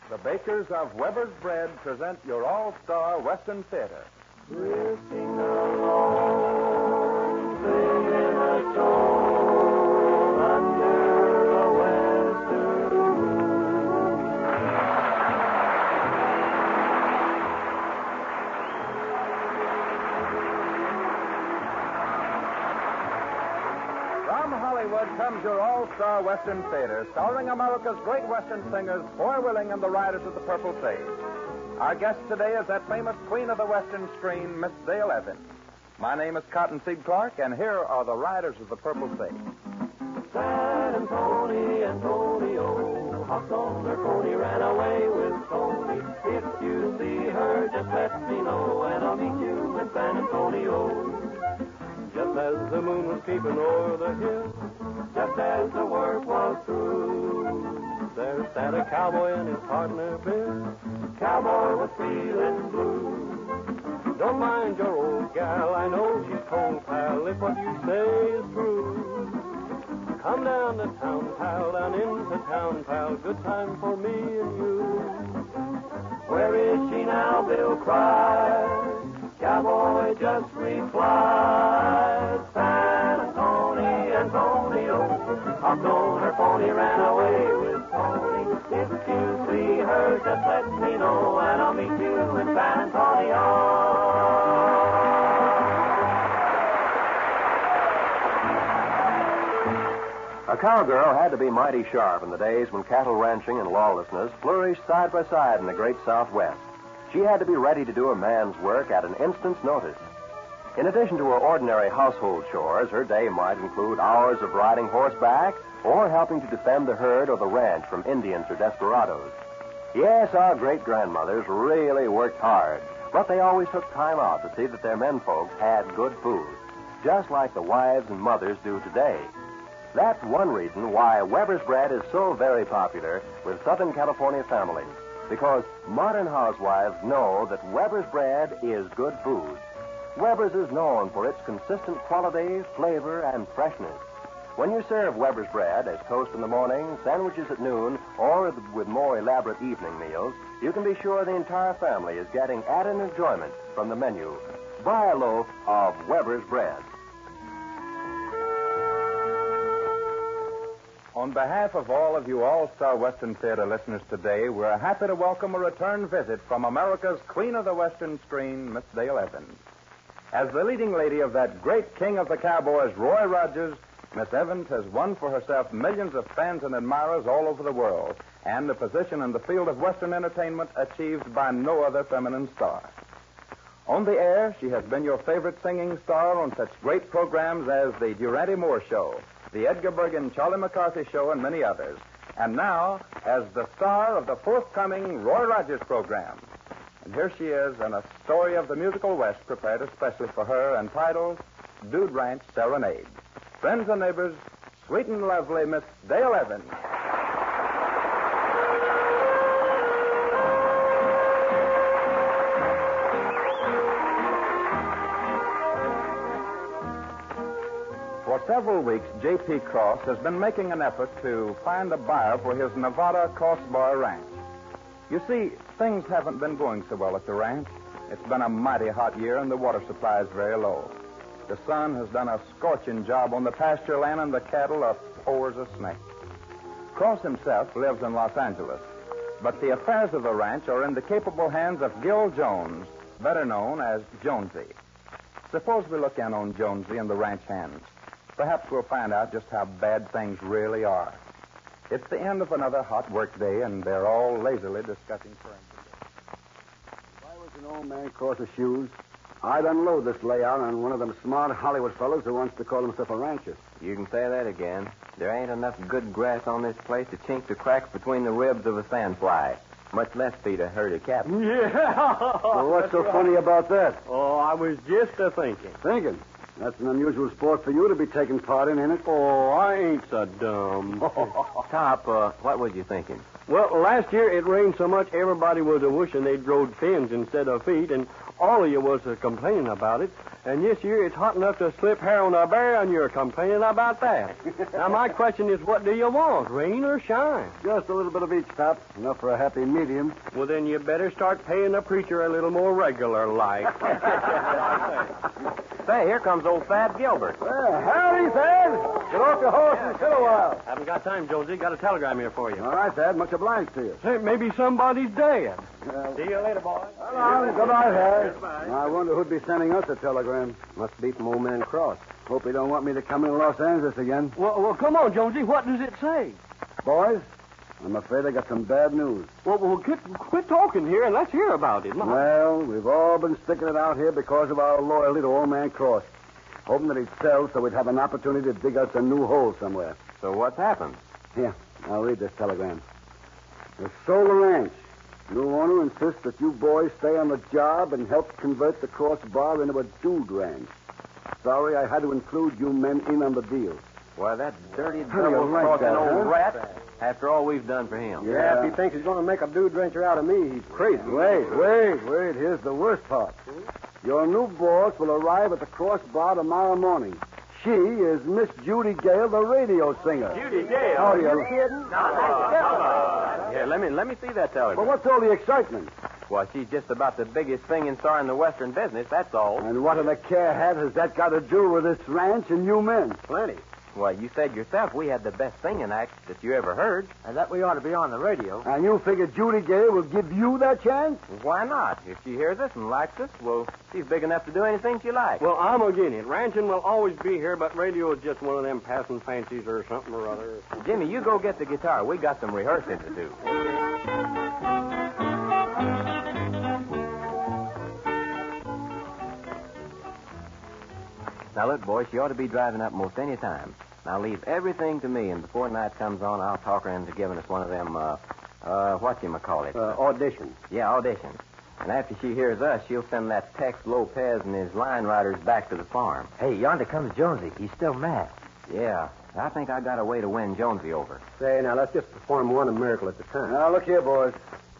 The bakers of Weber's Bread present your all-star Western Theater. Drifting along, singing a tone under a western moon. From Hollywood comes your all-star Western Theater, starring America's great Western singers, Foy Willing and the Riders of the Purple Sage. Our guest today is that famous queen of the Western screen, Miss Dale Evans. My name is Cottonseed Clark, and here are the Riders of the Purple Sage. San Antonio, hopped on her pony, ran away with Tony. If you see her, just let me know, and I'll meet you in San Antonio. Just as the moon was peeping o'er the hill, just as the work was through, there sat a cowboy and his partner Bill. Cowboy was feeling blue. Don't mind your old gal, I know she's cold, pal, if what you say is true. Come down to town, pal, down into town, pal, good time for me and you. Where is she now, Bill cried. Cowboy just replied, San Antonio, hopped on her pony, ran away with Tony. If you see her, just let me know, and I'll meet you in San Antonio. A cowgirl had to be mighty sharp in the days when cattle ranching and lawlessness flourished side by side in the great Southwest. She had to be ready to do a man's work at an instant's notice. In addition to her ordinary household chores, her day might include hours of riding horseback or helping to defend the herd or the ranch from Indians or desperados. Yes, our great-grandmothers really worked hard, but they always took time out to see that their menfolk had good food, just like the wives and mothers do today. That's one reason why Weber's Bread is so very popular with Southern California families, because modern housewives know that Weber's Bread is good food. Weber's is known for its consistent quality, flavor, and freshness. When you serve Weber's Bread as toast in the morning, sandwiches at noon, or with more elaborate evening meals, you can be sure the entire family is getting added enjoyment from the menu. Buy a loaf of Weber's Bread. On behalf of all of you All-Star Western Theater listeners today, we're happy to welcome a return visit from America's Queen of the Western Screen, Miss Dale Evans. As the leading lady of that great king of the cowboys, Roy Rogers, Miss Evans has won for herself millions of fans and admirers all over the world, and a position in the field of Western entertainment achieved by no other feminine star. On the air, she has been your favorite singing star on such great programs as The Durante Moore Show, The Edgar Bergen Charlie McCarthy Show, and many others. And now, as the star of the forthcoming Roy Rogers program. And here she is in a story of the musical West prepared especially for her, entitled Ranch Serenade. Friends and neighbors, sweet and lovely Miss Dale Evans. For several weeks, J.P. Cross has been making an effort to find a buyer for his Nevada Crossbar Ranch. You see, things haven't been going so well at the ranch. It's been a mighty hot year, and the water supply is very low. The sun has done a scorching job on the pasture land, and the cattle are poor as a snake. Cross himself lives in Los Angeles, but the affairs of the ranch are in the capable hands of Gil Jones, better known as Jonesy. Suppose we look in on Jonesy and the ranch hands. Perhaps we'll find out just how bad things really are. It's the end of another hot work day, and they're all lazily discussing current conditions. If I was an old man across the shoes, I'd unload this layout on one of them smart Hollywood fellows who wants to call himself a rancher. You can say that again. There ain't enough good grass on this place to chink the cracks between the ribs of a sandfly, much less feed a herd of cattle. Yeah! Well, what's so funny about that? Oh, I was just a-thinking. Thinking? That's an unusual sport for you to be taking part in, ain't it? Oh, I ain't so dumb. Top, what was you thinking? Well, last year it rained so much everybody was a-wishing they'd growed fins instead of feet, and all of you was complaining about it. And this year it's hot enough to slip hair on a bear, and you're complaining about that. Now, my question is, what do you want, rain or shine? Just a little bit of each, Pop. Enough for a happy medium. Well, then you better start paying the preacher a little more regular like. Say, here comes old Thad Gilbert. Well, howdy, Thad. Get off your horse and sit a while. Haven't got time, Jonesy. Got a telegram here for you. All right, Thad. Much obliged to you. Say, maybe somebody's dead. Well, See you later, boys. so long. Goodbye, Thad. I wonder who'd be sending us a telegram. Must be from Old Man Cross. Hope he don't want me to come in Los Angeles again. Well, come on, Jonesy. What does it say? Boys, I'm afraid I got some bad news. Well, quit talking here and let's hear about it. Well, we've all been sticking it out here because of our loyalty to Old Man Cross. Hoping that he'd sell so we'd have an opportunity to dig us a new hole somewhere. So what's happened? Here, I'll read this telegram. The sold the ranch. New owner insists that you boys stay on the job and help convert the crossbar into a dude ranch. Sorry I had to include you men in on the deal. Why, that dirty, How do you like double-crossing that, old huh? rat, after all we've done for him. Yeah. if he thinks he's going to make a dude rancher out of me, he's crazy. Wait. Here's the worst part. Your new boss will arrive at the crossbar tomorrow morning. She is Miss Judy Gale, the radio singer. Judy Gale? Oh, you kidding? Here, let me see that telegram. Well, what's all the excitement? Well, she's just about the biggest singing star in the Western business, that's all. And what in the care hat has that got to do with this ranch and you men? Plenty. Well, you said yourself we had the best singing act that you ever heard. And that we ought to be on the radio. And you figure Judy Gale will give you that chance? Why not? If she hears us and likes us, well, she's big enough to do anything she likes. Well, I'm again it. Ranching will always be here, but radio is just one of them passing fancies or something or other. Jimmy, you go get the guitar. We got some rehearsing to do. Now, look, boys, she ought to be driving up most any time. Now, leave everything to me, and before night comes on, I'll talk her into giving us one of them, whatchamacallit? Audition. Yeah, auditions. And after she hears us, she'll send that Tex Lopez and his line riders back to the farm. Hey, yonder comes Jonesy. He's still mad. Yeah, I think I got a way to win Jonesy over. Say, now, let's just perform one miracle at a time. Now, look here, boys.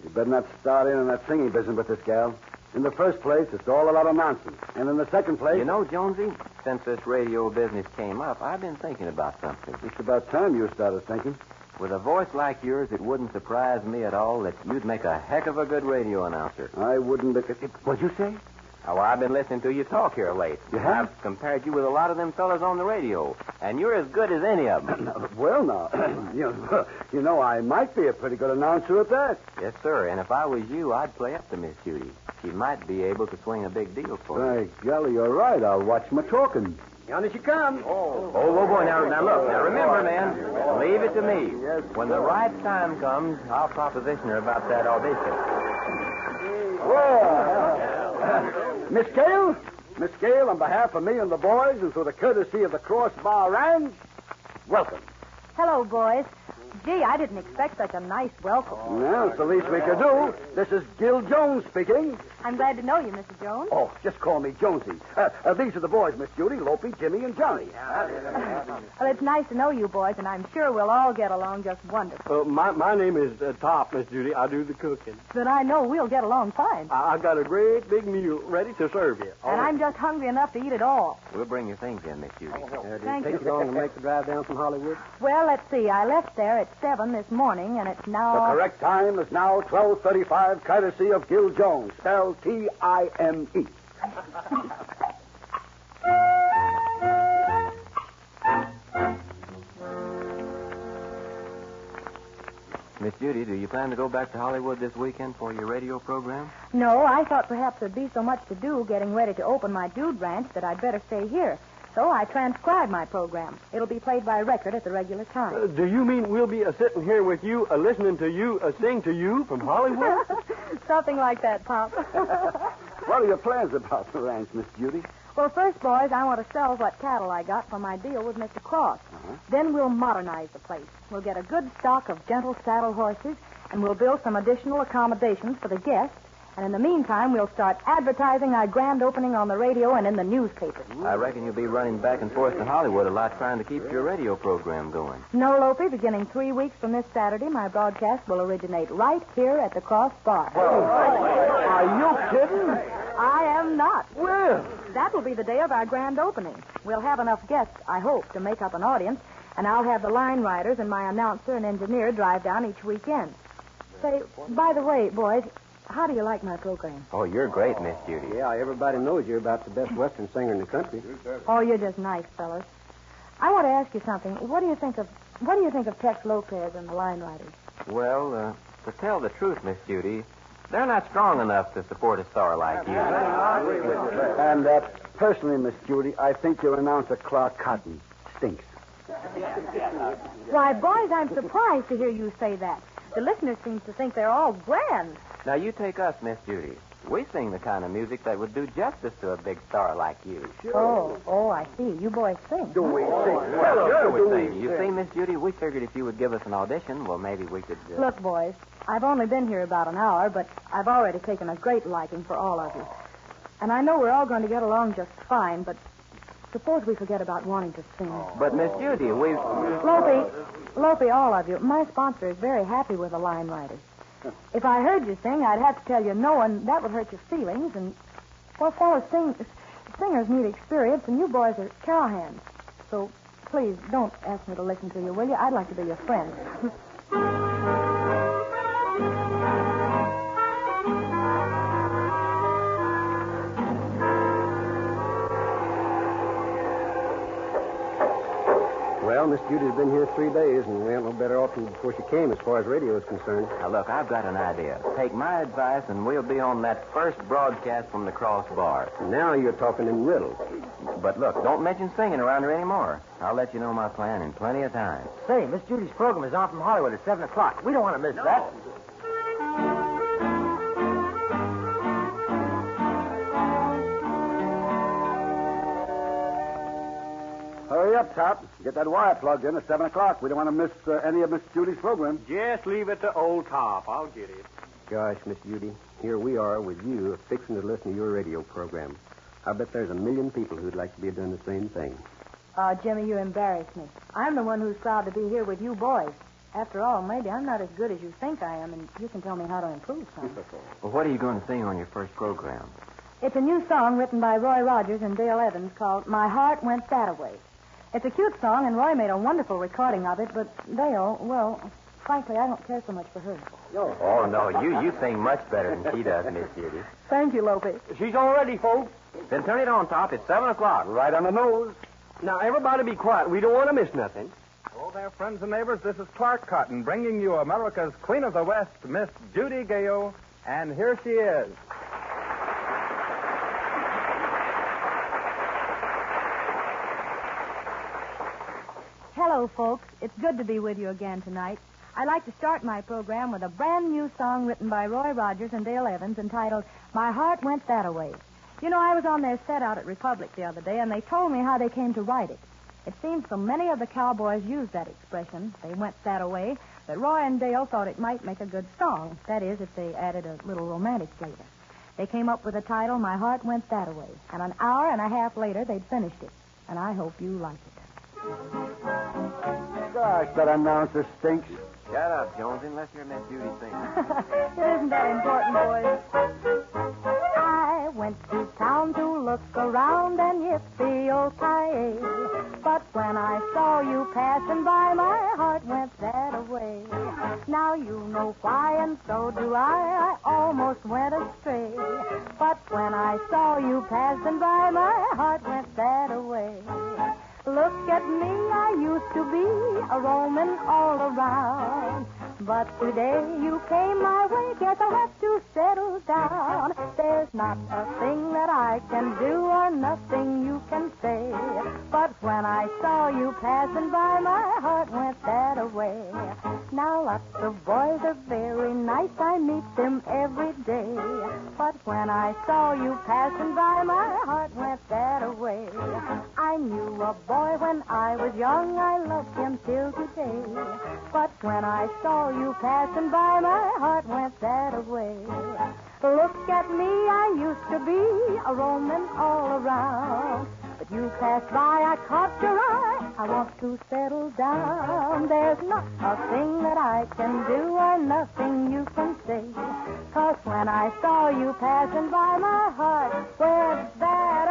You better not start in on that singing business with this gal. In the first place, it's all a lot of nonsense. And in the second place... You know, Jonesy, since this radio business came up, I've been thinking about something. It's about time you started thinking. With a voice like yours, it wouldn't surprise me at all that you'd make a heck of a good radio announcer. I wouldn't look at it. What'd you say? Oh, I've been listening to you talk here late. You have? I've compared you with a lot of them fellas on the radio, and you're as good as any of them. Well, now, you know, I might be a pretty good announcer at that. Yes, sir, and if I was you, I'd play up to Miss Judy. She might be able to swing a big deal for you. By golly, you're right. I'll watch my talking. Yonder she comes. Oh, boy, now look. Now, remember, man, leave it to me. Yes, when the right time comes, I'll proposition her about that audition. Well, Miss Gale, on behalf of me and the boys, and through the courtesy of the Crossbar Ranch, welcome. Hello, boys. Gee, I didn't expect such a nice welcome. Well, it's the least we could do. This is Gil Jones speaking. I'm glad to know you, Mr. Jones. Oh, just call me Jonesy. These are the boys, Miss Judy, Lopi, Jimmy, and Johnny. Well, it's nice to know you boys, and I'm sure we'll all get along just wonderful. My name is Top, Miss Judy. I do the cooking. Then I know we'll get along fine. I got a great big meal ready to serve you. And I'm just hungry enough to eat it all. We'll bring your things in, Miss Judy. Thank Take you. you long to make the drive down from Hollywood? Well, let's see. I left there at 7 this morning, and it's now... The correct time is now 12:35, courtesy of Gil Jones, spelled T-I-M-E. Miss Judy, do you plan to go back to Hollywood this weekend for your radio program? No, I thought perhaps there'd be so much to do getting ready to open my dude ranch that I'd better stay here. So I transcribed my program. It'll be played by record at the regular time. Do you mean we'll be sitting here with you, listening to you, sing to you from Hollywood? Something like that, Pop. What are your plans about the ranch, Miss Judy? Well, first, boys, I want to sell what cattle I got from my deal with Mr. Cross. Then we'll modernize the place. We'll get a good stock of gentle saddle horses, and we'll build some additional accommodations for the guests, And in the meantime, we'll start advertising our grand opening on the radio and in the newspapers. I reckon you'll be running back and forth to Hollywood a lot trying to keep your radio program going. No, Lope, beginning 3 weeks from this Saturday, my broadcast will originate right here at the Cross Bar. Are you kidding? I am not. Well, That will be the day of our grand opening. We'll have enough guests, I hope, to make up an audience, and I'll have the line riders and my announcer and engineer drive down each weekend. Say, by the way, boys, how do you like my program? Oh, you're great, Miss Judy. yeah, everybody knows you're about the best Western singer in the country. Oh, you're just nice, fellas. I want to ask you something. What do you think of Tex Lopez and the line riders? Well, to tell the truth, Miss Judy, they're not strong enough to support a star like you. And personally, Miss Judy, I think your announcer, Clark Cotton, stinks. Why, boys, I'm surprised to hear you say that. The listeners seem to think they're all grand. Now, you take us, Miss Judy. We sing the kind of music that would do justice to a big star like you. Oh, I see. You boys sing. Do we sing? Well, sure we sing. You see, Miss Judy, we figured if you would give us an audition, well, maybe we could... Look, boys, I've only been here about an hour, but I've already taken a great liking for all of you. And I know we're all going to get along just fine, but suppose we forget about wanting to sing. But, Miss Judy, we've... Lope, all of you, my sponsor is very happy with the line riders. If I heard you sing, I'd have to tell you no, and that would hurt your feelings. And, well, fellas, singers need experience, and you boys are cowhands. So, please, don't ask me to listen to you, will you? I'd like to be your friend. Well, Miss Judy's been here 3 days, and we ain't no better off than before she came as far as radio is concerned. Now, look, I've got an idea. Take my advice, and we'll be on that first broadcast from the Cross Bar. Now you're talking in riddles. But look, don't mention singing around her anymore. I'll let you know my plan in plenty of time. Say, Miss Judy's program is on from Hollywood at 7 o'clock. We don't want to miss that. Hurry up, Top. Get that wire plugged in at 7 o'clock. We don't want to miss any of Miss Judy's program. Just leave it to old Top. I'll get it. Gosh, Miss Judy, here we are with you fixing to listen to your radio program. I bet there's a million people who'd like to be doing the same thing. Jimmy, you embarrass me. I'm the one who's proud to be here with you boys. After all, maybe I'm not as good as you think I am, and you can tell me how to improve some. Well, what are you going to sing on your first program? It's a new song written by Roy Rogers and Dale Evans called My Heart Went That-A-Way. It's a cute song, and Roy made a wonderful recording of it, but Dale, well, frankly, I don't care so much for her. Oh, no, you sing much better than she does, Miss Judy. Thank you, Lope. She's all ready, folks. Then turn it on, Top. It's 7 o'clock. Right on the nose. Now, everybody be quiet. We don't want to miss nothing. Hello there, friends and neighbors. This is Clark Cotton bringing you America's Queen of the West, Miss Judy Gale, and here she is. Hello, folks. It's good to be with you again tonight. I'd like to start my program with a brand new song written by Roy Rogers and Dale Evans entitled My Heart Went That-A-Way. You know, I was on their set out at Republic the other day, and they told me how they came to write it. It seems so many of the cowboys use that expression, they went that-a-way, that Roy and Dale thought it might make a good song. That is, if they added a little romantic flavor. They came up with the title, My Heart Went That-A-Way, and an hour and a half later, they'd finished it. And I hope you like it. Gosh, that announcer stinks. Shut up, Jonesy, unless you're Miss Judy singing. It isn't that important, boys. I went to town to look around and yippee-o-ki-yay. But when I saw you passing by, my heart went that-a-way. Now you know why, and so do I almost went astray. But when I saw you passing by, my heart went that-a-way. Look at me, I used to be a roaming all around. But today you came my way, guess I have to settle down. There's not a thing that I can do or nothing you can say. But when I saw you passing by, my heart went that-a-way. Now lots of boys are very nice, I meet them every day. But when I saw you passing by, my heart went that-a-way. I knew a boy when I was young, I loved him till today. But when I saw you passing by, my heart went that-a-way. Look at me, I used to be a roaming all around. But you passed by, I caught your eye. I want to settle down. There's not a thing that I can do or nothing you can say. 'Cause when I saw you passing by, my heart went that